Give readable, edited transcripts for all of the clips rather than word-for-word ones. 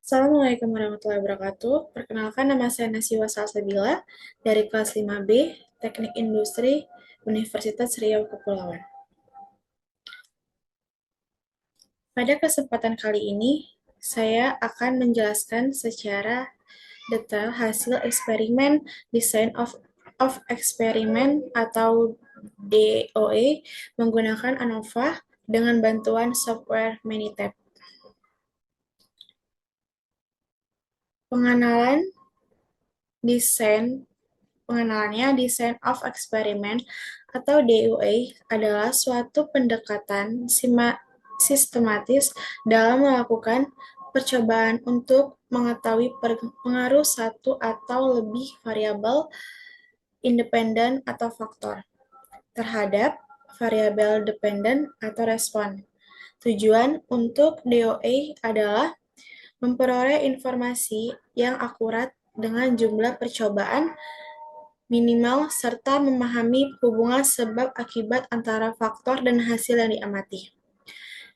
Assalamualaikum warahmatullahi wabarakatuh. Perkenalkan, nama saya Nasiwa Salsabila dari kelas 5B Teknik Industri Universitas Riau Kepulauan. Pada kesempatan kali ini, saya akan menjelaskan secara detail hasil eksperimen Design of Experiment atau DOE menggunakan ANOVA dengan bantuan software Minitab. Desain Pengenalannya, Design of Experiment atau DOA adalah suatu pendekatan sistematis dalam melakukan percobaan untuk mengetahui pengaruh satu atau lebih variabel independen atau faktor terhadap variabel dependen atau respon. Tujuan untuk DOA adalah memperoleh informasi yang akurat dengan jumlah percobaan minimal serta memahami hubungan sebab akibat antara faktor dan hasil yang diamati.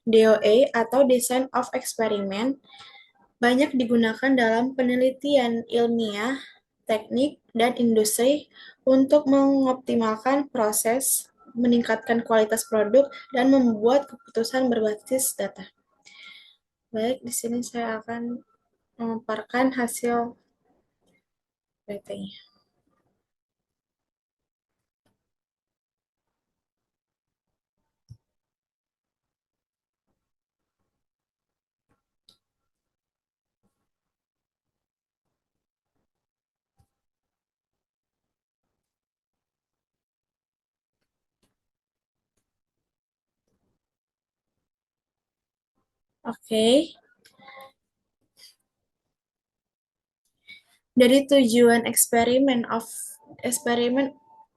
DOA atau Design of Experiment banyak digunakan dalam penelitian ilmiah, teknik, dan industri untuk mengoptimalkan proses, meningkatkan kualitas produk, dan membuat keputusan berbasis data. Baik, di sini saya akan memaparkan hasil PT-nya. Oke, dari tujuan eksperimen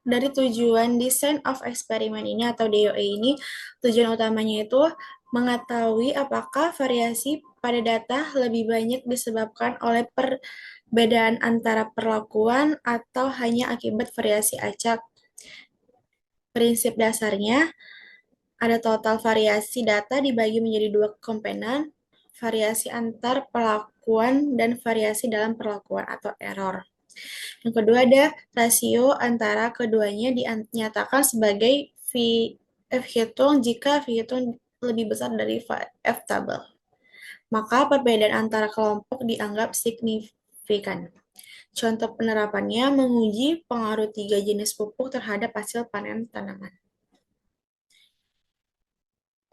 dari tujuan design of eksperimen ini atau DOE ini, tujuan utamanya itu mengetahui apakah variasi pada data lebih banyak disebabkan oleh perbedaan antara perlakuan atau hanya akibat variasi acak. Prinsip dasarnya, ada total variasi data dibagi menjadi dua komponen, variasi antar perlakuan dan variasi dalam perlakuan atau error. Yang kedua ada rasio antara keduanya dinyatakan sebagai F hitung jika F hitung lebih besar dari F tabel. Maka perbedaan antara kelompok dianggap signifikan. Contoh penerapannya menguji pengaruh 3 jenis pupuk terhadap hasil panen tanaman.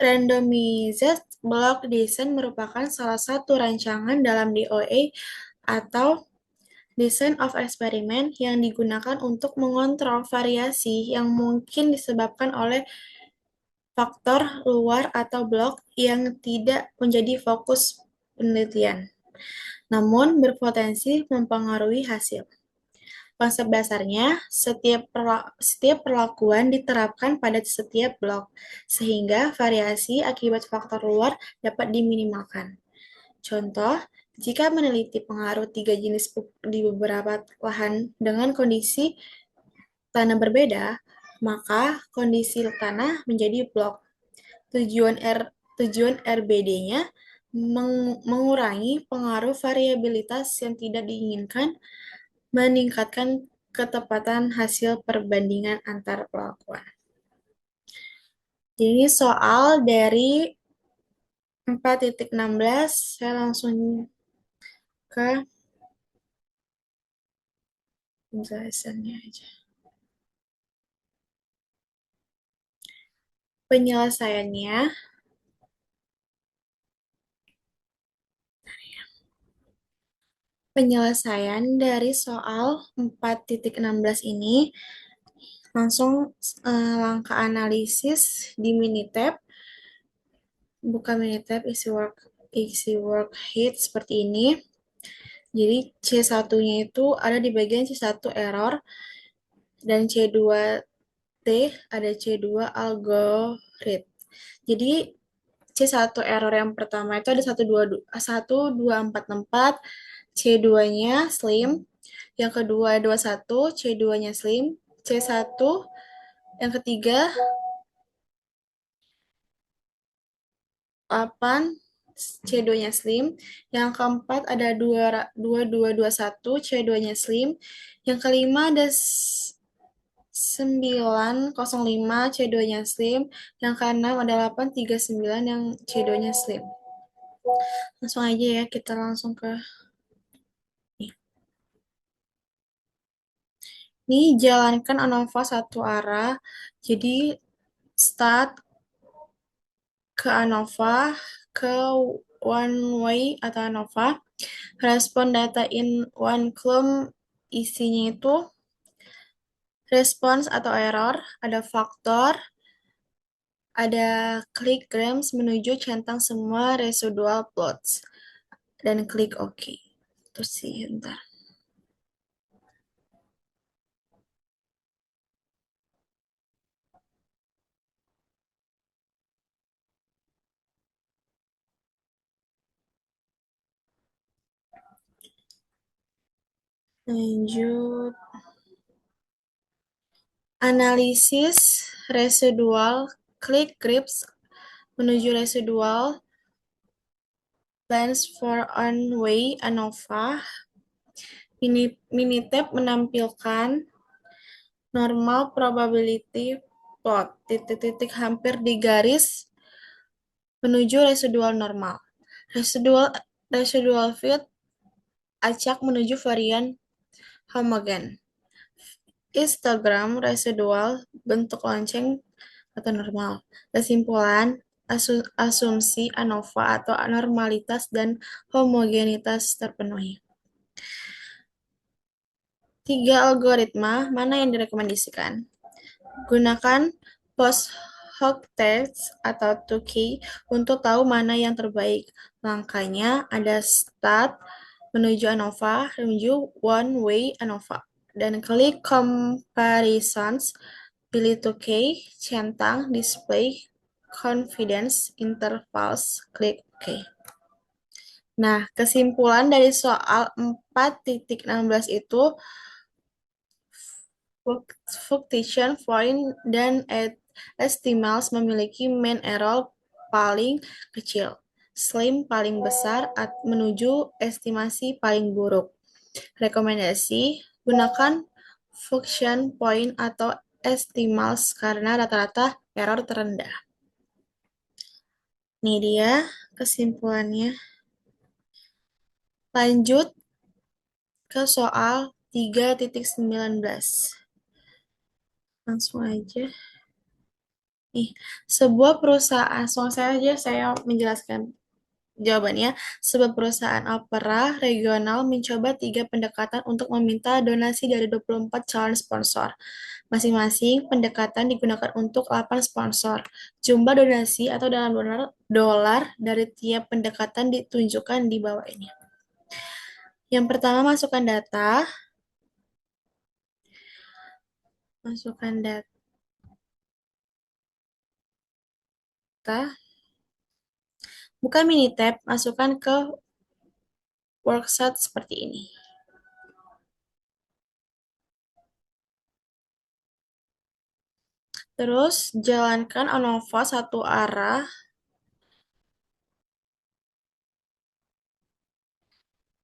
Randomized block design merupakan salah satu rancangan dalam DOA atau Design of Experiment yang digunakan untuk mengontrol variasi yang mungkin disebabkan oleh faktor luar atau blok yang tidak menjadi fokus penelitian, namun berpotensi mempengaruhi hasil. Konsep dasarnya, setiap perlakuan diterapkan pada setiap blok, sehingga variasi akibat faktor luar dapat diminimalkan. Contoh, jika meneliti pengaruh 3 jenis pupuk di beberapa lahan dengan kondisi tanah berbeda, maka kondisi tanah menjadi blok. Tujuan RBD-nya mengurangi pengaruh variabilitas yang tidak diinginkan, meningkatkan ketepatan hasil perbandingan antar perlakuan. Ini soal dari 4.16, saya langsung ke penjelasannya aja. Penyelesaiannya, penyelesaian dari soal 4.16 ini langsung langkah analisis di Minitab, buka Minitab isi worksheet seperti ini. Jadi C1-nya itu ada di bagian C1 error dan C2T ada C2 algorithm. Jadi C1 error yang pertama itu ada 12464, C2-nya slim, yang kedua 21, C2-nya slim, C1, yang ketiga 8, C2-nya slim. Yang keempat ada 2221 C2-nya slim. Yang kelima ada 905 C2-nya slim. Yang keenam ada 839 yang C2-nya slim. Langsung aja ya, kita langsung ke nih. Ini jalankan ANOVA satu arah. Jadi start ke ANOVA, ke one way atau ANOVA. Respon data in one column isinya itu response atau error, ada faktor, ada klik grams menuju centang semua residual plots, dan klik OK. Terus sih, bentar. Lanjut. Analisis residual, klik grips menuju residual, lens for on-way ANOVA. Minitab menampilkan normal probability plot, titik-titik hampir di garis menuju residual normal. Residual fit acak menuju varian homogen. Histogram residual bentuk lonceng atau normal. Kesimpulan, asumsi ANOVA atau anormalitas dan homogenitas terpenuhi. 3 algoritma mana yang direkomendasikan? Gunakan post hoc test atau 2K untuk tahu mana yang terbaik. Langkahnya ada start, menuju ANOVA, menuju one way ANOVA. Dan klik comparisons, pilih 2K, centang, display, confidence intervals, klik OK. Nah, kesimpulan dari soal 4.16 itu Fluctuation point dan estimals memiliki mean error paling kecil, slim paling besar menuju estimasi paling buruk. Rekomendasi, gunakan function point atau estimals karena rata-rata error terendah. Ini dia kesimpulannya. Lanjut ke soal 3.19. Langsung aja. Sebuah perusahaan, langsung saya menjelaskan jawabannya. Sebuah perusahaan opera regional mencoba 3 pendekatan untuk meminta donasi dari 24 calon sponsor. Masing-masing pendekatan digunakan untuk 8 sponsor. Jumlah donasi atau dalam dolar dari tiap pendekatan ditunjukkan di bawah ini. Yang pertama, masukkan data. Buka Minitab, masukkan ke worksheet seperti ini. Terus jalankan ANOVA satu arah.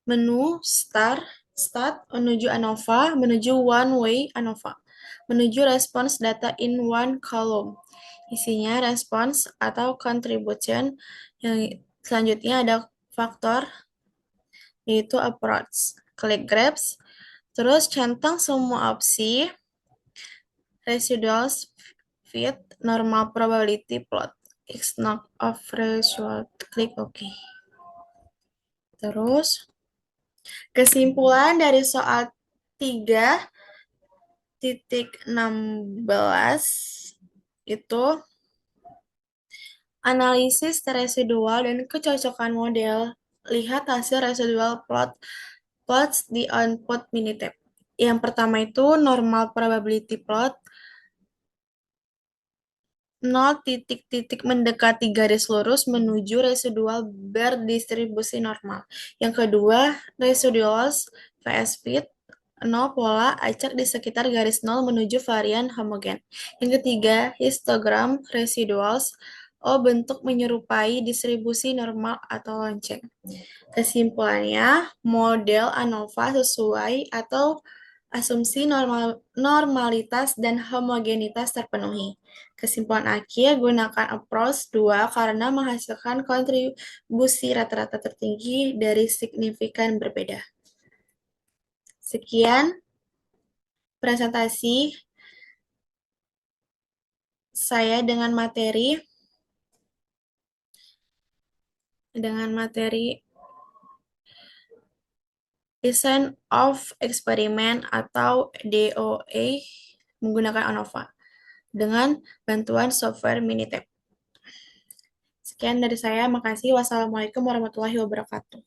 Menu start menuju ANOVA, menuju one way ANOVA, menuju response data in one column. Isinya response atau contribution. Yang selanjutnya ada faktor, yaitu approach. Klik grabs, terus centang semua opsi, residuals fit, normal probability plot, x knock of result, klik OK. Terus kesimpulan dari soal 3.16 itu analisis residual dan kecocokan model. Lihat hasil residual plots di output Minitab. Yang pertama itu normal probability plot, 0 titik-titik mendekati garis lurus menuju residual berdistribusi normal. Yang kedua, residuals vs fit, 0 pola acak di sekitar garis 0 menuju varian homogen. Yang ketiga, histogram residuals O. Bentuk menyerupai distribusi normal atau lonceng. Kesimpulannya, model ANOVA sesuai atau asumsi normalitas dan homogenitas terpenuhi. Kesimpulan akhir, gunakan approach 2 karena menghasilkan kontribusi rata-rata tertinggi dari signifikan berbeda. Sekian presentasi saya dengan materi Design of Experiment atau DOA menggunakan ANOVA dengan bantuan software Minitab. Sekian dari saya, makasih. Wassalamualaikum warahmatullahi wabarakatuh.